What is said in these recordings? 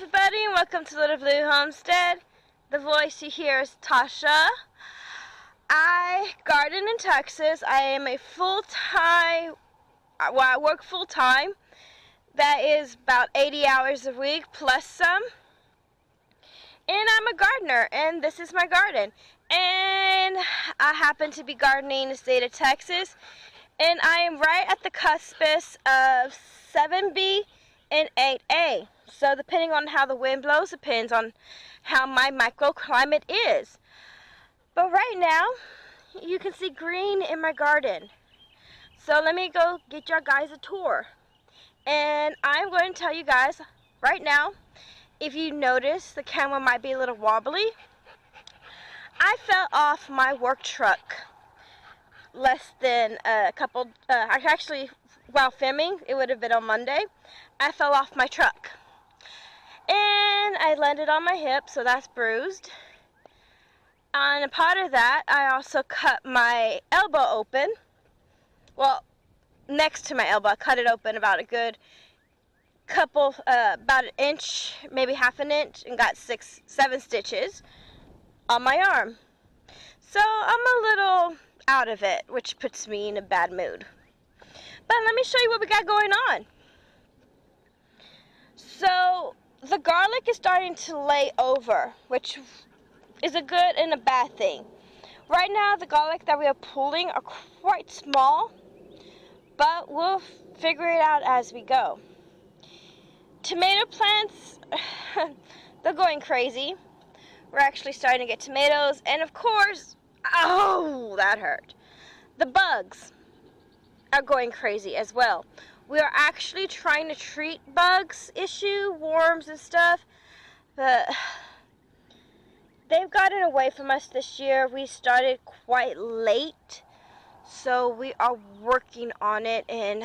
everybody, and welcome to Little Blue Homestead. The voice you hear is Tasha. I garden in Texas. I am a full-time, I work full-time. That is about 80 hours a week plus some. And I'm a gardener, and this is my garden. And I happen to be gardening in the state of Texas. And I am right at the cuspis of 7B and 8A. So depending on how the wind blows, depends on how my microclimate is. But right now, you can see green in my garden. So let me go get you guys a tour. And I'm going to tell you guys right now, if you notice the camera might be a little wobbly, I fell off my work truck less than a couple, actually while filming, it would have been on Monday, I fell off my truck. And I landed on my hip, so that's bruised. And a part of that, I also cut my elbow open. Well, next to my elbow, I cut it open about a good couple, about an inch, maybe half an inch, and got 7 stitches on my arm. So I'm a little out of it, which puts me in a bad mood. But let me show you what we got going on. So the garlic is starting to lay over, which is a good and a bad thing. Right now, the garlic that we are pulling are quite small, but we'll figure it out as we go. Tomato plants, they're going crazy. We're actually starting to get tomatoes, and of course, oh, that hurt. The bugs are going crazy as well. We are actually trying to treat bugs issue, worms and stuff, but they've gotten away from us this year. We started quite late, so we are working on it, and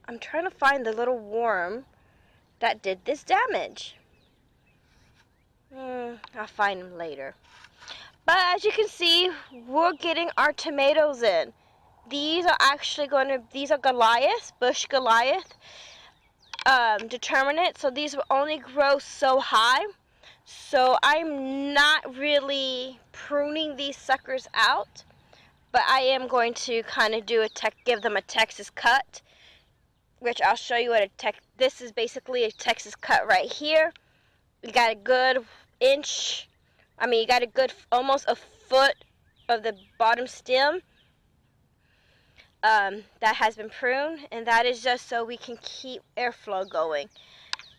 I'm trying to find the little worm that did this damage. I'll find him later. But as you can see, we're getting our tomatoes in. These are actually these are Goliath, bush Goliath, determinate. So these will only grow so high. So I'm not really pruning these suckers out, but I am going to kind of give them a Texas cut, which I'll show you what this is basically a Texas cut right here. You got a good inch, you got a good almost a foot of the bottom stem that has been pruned, and that is just so we can keep airflow going.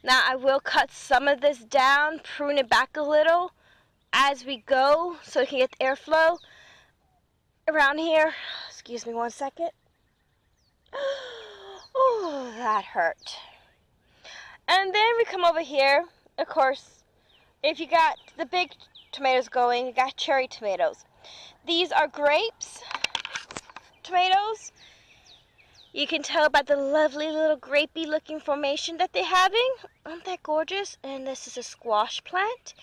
Now I will cut some of this down, prune it back a little as we go so we can get the airflow around here. Excuse me one second. Oh, that hurt. And then we come over here. Of course, if you got the big tomatoes going, you got cherry tomatoes. These are grapes tomatoes. You can tell by the lovely little grapey looking formation that they're having. Aren't that gorgeous? And this is a squash plant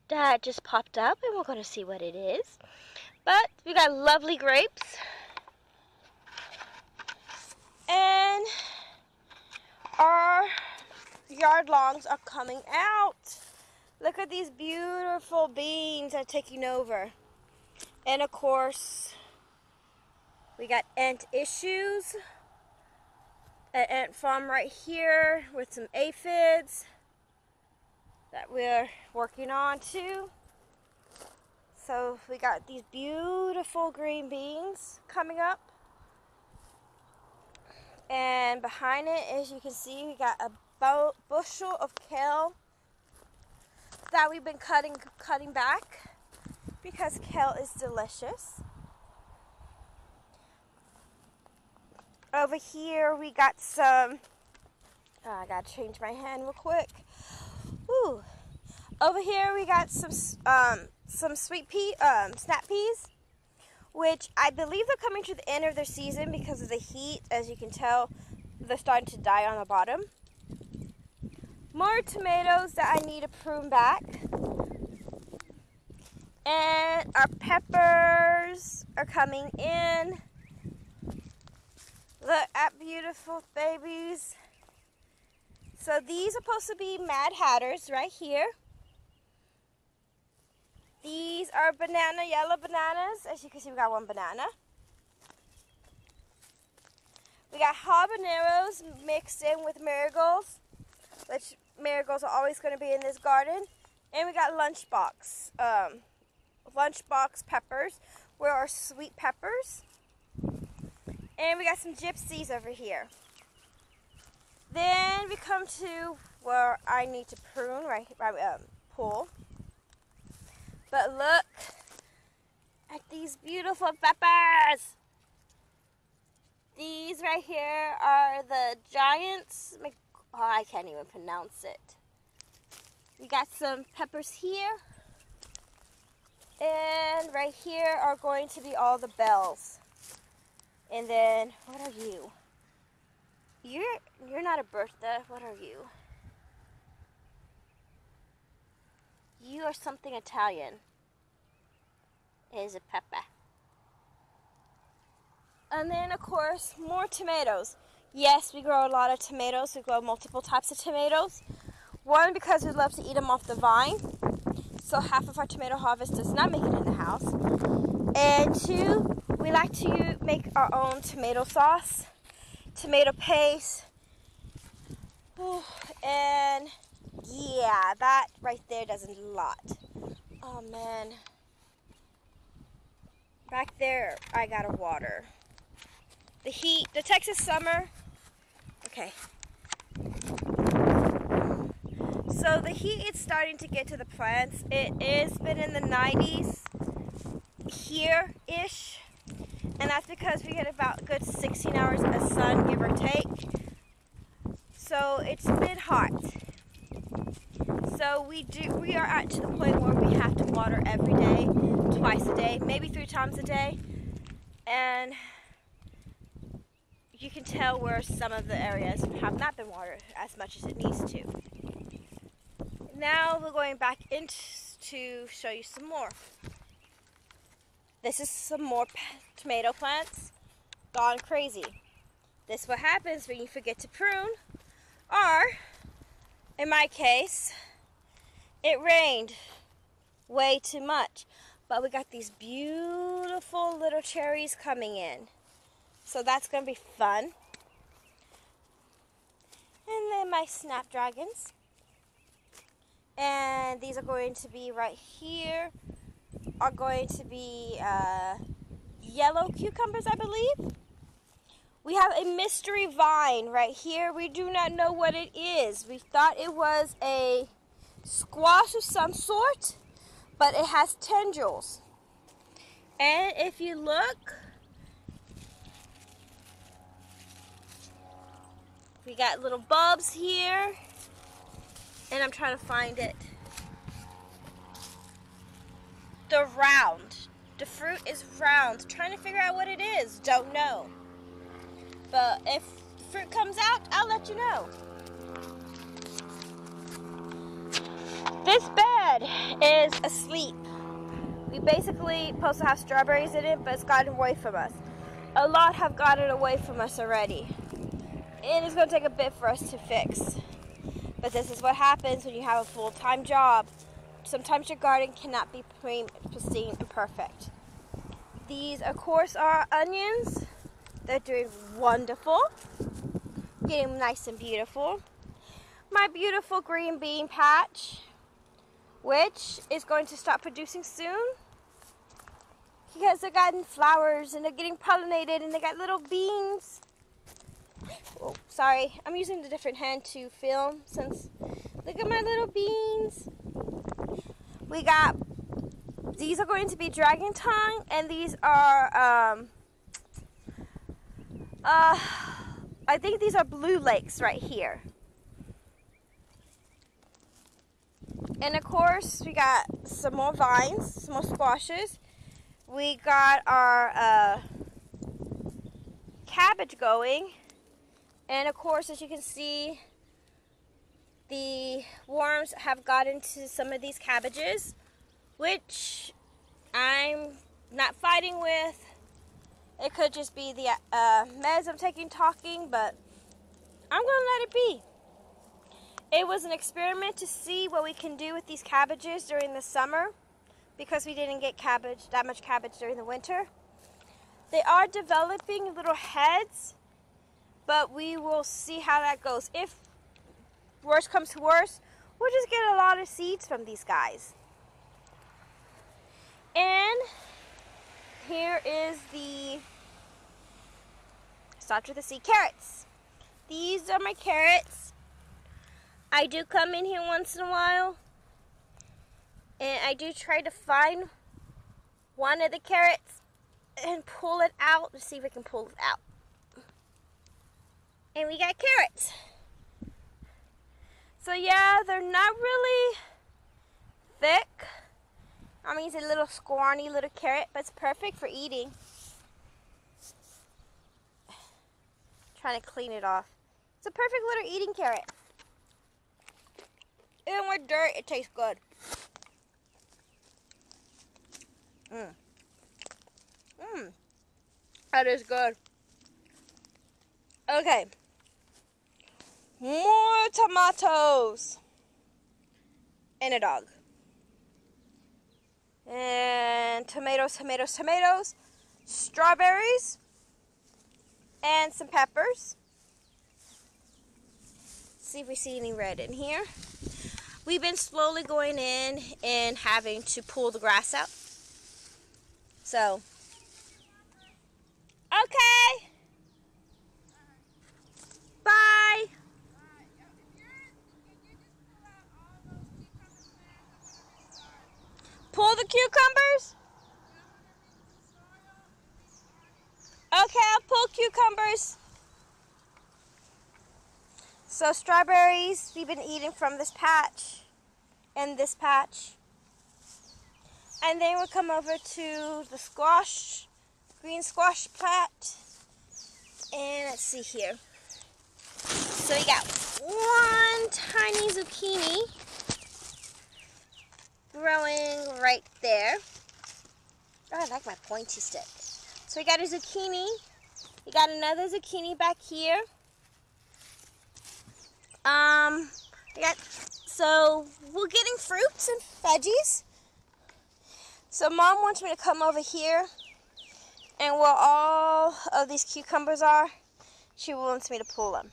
that just popped up, and we're going to see what it is. But we got lovely grapes. And our yard lawns are coming out. Look at these beautiful beans that are taking over. And of course, we got ant issues. An ant farm right here with some aphids that we're working on too. So we got these beautiful green beans coming up. And behind it, as you can see, we got a bushel of kale that we've been cutting back because kale is delicious. Over here we got some, I gotta change my hand real quick. Woo. Over here we got some sweet pea, snap peas, which I believe they're coming to the end of their season because of the heat. As you can tell, they're starting to die on the bottom. More tomatoes that I need to prune back. And our peppers are coming in. Look at beautiful babies. So these are supposed to be Mad Hatters right here. These are yellow bananas. As you can see, we got one banana. We got habaneros mixed in with marigolds, which marigolds are always going to be in this garden. And we got lunchbox peppers, where are sweet peppers. And we got some gypsies over here. Then we come to where I need to prune, pull. But look at these beautiful peppers. These right here are the giants. Oh, I can't even pronounce it. We got some peppers here. And right here are going to be all the bells. And then, what are you? You're not a Bertha. What are you? You are something Italian. It is a pepper. And then, of course, more tomatoes. Yes, we grow a lot of tomatoes. We grow multiple types of tomatoes. One, because we love to eat them off the vine. So half of our tomato harvest does not make it in the house. And two, we like to make our own tomato sauce, tomato paste. And yeah, that right there does a lot. Oh man. Back there, I gotta water. The heat, the Texas summer. Okay. So the heat is starting to get to the plants. It has been in the 90s here-ish. And that's because we get about a good 16 hours of sun, give or take. So it's been hot. So we are at to the point where we have to water every day, twice a day, maybe 3 times a day. And you can tell where some of the areas have not been watered as much as it needs to. Now we're going back in to show you some more. This is some more tomato plants gone crazy. This is what happens when you forget to prune, or in my case, it rained way too much. But we got these beautiful little cherries coming in. So that's going to be fun. And then my snapdragons. And these are going to be right here. Are going to be yellow cucumbers, I believe. We have a mystery vine right here. We do not know what it is. We thought it was a squash of some sort, but it has tendrils. And if you look, we got little bulbs here, and I'm trying to find it. They're round. The fruit is round. Trying to figure out what it is. Don't know. But if the fruit comes out, I'll let you know. This bed is asleep. We basically supposed to have strawberries in it, but it's gotten away from us. A lot have gotten away from us already. It is going to take a bit for us to fix. But this is what happens when you have a full-time job. Sometimes your garden cannot be pristine and perfect. These, of course, are onions. They're doing wonderful. Getting nice and beautiful. My beautiful green bean patch, which is going to stop producing soon. Because they're getting flowers and they're getting pollinated and they got little beans. Oh, sorry, I'm using the different hand to film since, look at my little beans. We got, these are going to be dragon tongue, and these are, I think these are blue lakes right here. And of course, we got some more vines, some more squashes. We got our cabbage going. And of course, as you can see, the worms have got into some of these cabbages, which I'm not fighting with. It could just be the meds I'm talking, but I'm going to let it be. It was an experiment to see what we can do with these cabbages during the summer, because we didn't get that much cabbage during the winter. They are developing little heads, but we will see how that goes. If worse comes to worse, we'll just get a lot of seeds from these guys. And here is start with the seed carrots. These are my carrots. I do come in here once in a while, and I do try to find one of the carrots and pull it out. Let's see if we can pull it out. And we got carrots. So yeah, they're not really thick. I mean, it's a little scrawny little carrot, but it's perfect for eating. Trying to clean it off. It's a perfect little eating carrot. Even with dirt, it tastes good. That is good. Okay. More tomatoes. And a dog. And tomatoes. Strawberries. And some peppers. See if we see any red in here. We've been slowly going in and having to pull the grass out. So, okay. Bye. Pull the cucumbers? Okay, I'll pull cucumbers. So strawberries, we've been eating from this patch and this patch. And then we'll come over to the squash, green squash plant. And let's see here. So we got one tiny zucchini growing right there. Oh, I like my pointy stick. So we got a zucchini. We got another zucchini back here. So we're getting fruits and veggies. So Mom wants me to come over here, and where all of these cucumbers are, she wants me to pull them.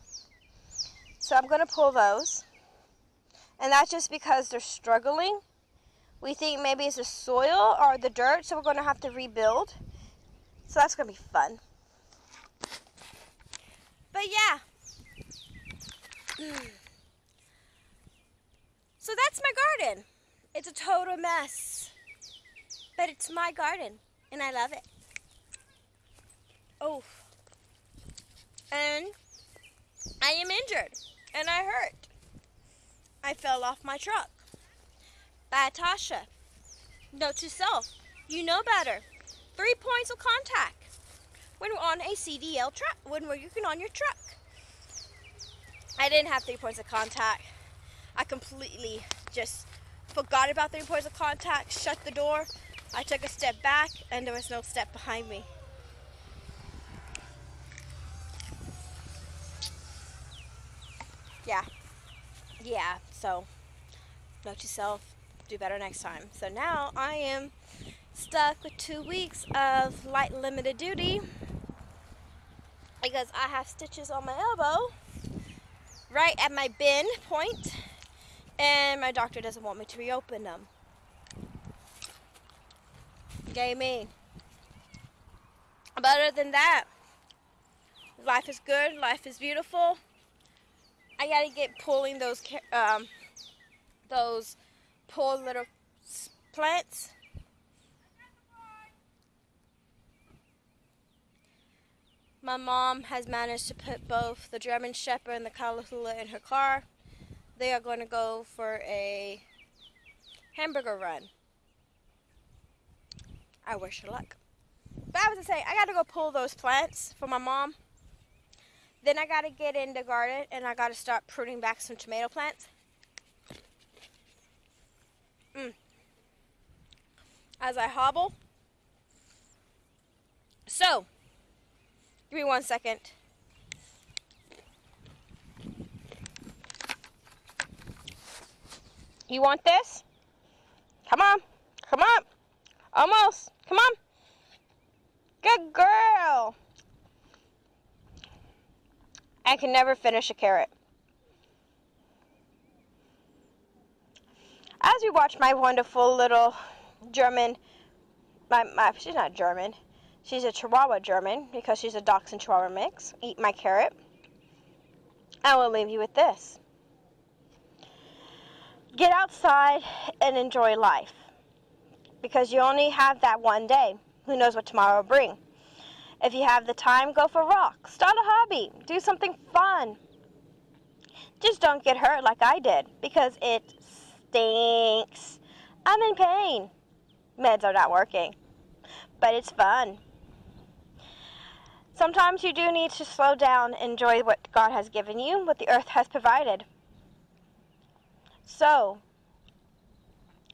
So I'm going to pull those. And that's just because they're struggling. We think maybe it's the soil or the dirt, so we're going to have to rebuild. So that's going to be fun. But yeah. So that's my garden. It's a total mess. But it's my garden, and I love it. Oh. And I am injured, and I hurt. I fell off my truck. By Tasha. Note to self, you know better. 3 points of contact when we're on a CDL truck, when we're working on your truck. I didn't have 3 points of contact. I completely just forgot about 3 points of contact, shut the door. I took a step back, and there was no step behind me. Yeah, so note to self, do better next time. So now I am stuck with 2 weeks of light limited duty because I have stitches on my elbow right at my bend point, and my doctor doesn't want me to reopen them. Yay me. But other than that, life is good, life is beautiful. I gotta get pulling those poor little plants. My mom has managed to put both the German Shepherd and the Kalahula in her car. They are going to go for a hamburger run. I wish her luck. But I was saying, I gotta go pull those plants for my mom. Then I gotta get in the garden and I gotta start pruning back some tomato plants. As I hobble. So, give me 1 second. You want this? Come on. Come on. Almost. Come on. Good girl. I can never finish a carrot. As we watch my wonderful little German, she's not German, she's a Chihuahua German because she's a Dachshund Chihuahua mix, eat my carrot, I will leave you with this. Get outside and enjoy life because you only have that one day. Who knows what tomorrow will bring? If you have the time, go for a walk. Start a hobby. Do something fun. Just don't get hurt like I did because it stinks. I'm in pain. Meds are not working, but it's fun. Sometimes you do need to slow down and enjoy what God has given you, what the earth has provided. So,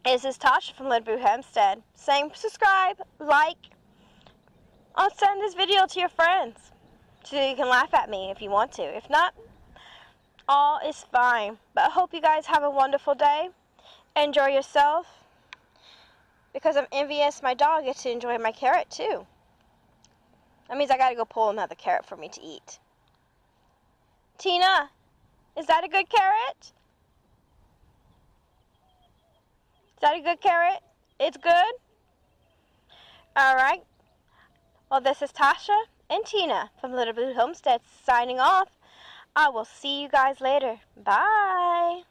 this is Tasha from Little Boo Homestead saying subscribe, like, I'll send this video to your friends so you can laugh at me if you want to. If not, all is fine. But I hope you guys have a wonderful day. Enjoy yourself. Because I'm envious my dog gets to enjoy my carrot too. That means I gotta go pull another carrot for me to eat. Tina, is that a good carrot? Is that a good carrot? It's good? Alright. Well, this is Tasha and Tina from Little Boo Homestead signing off. I will see you guys later. Bye.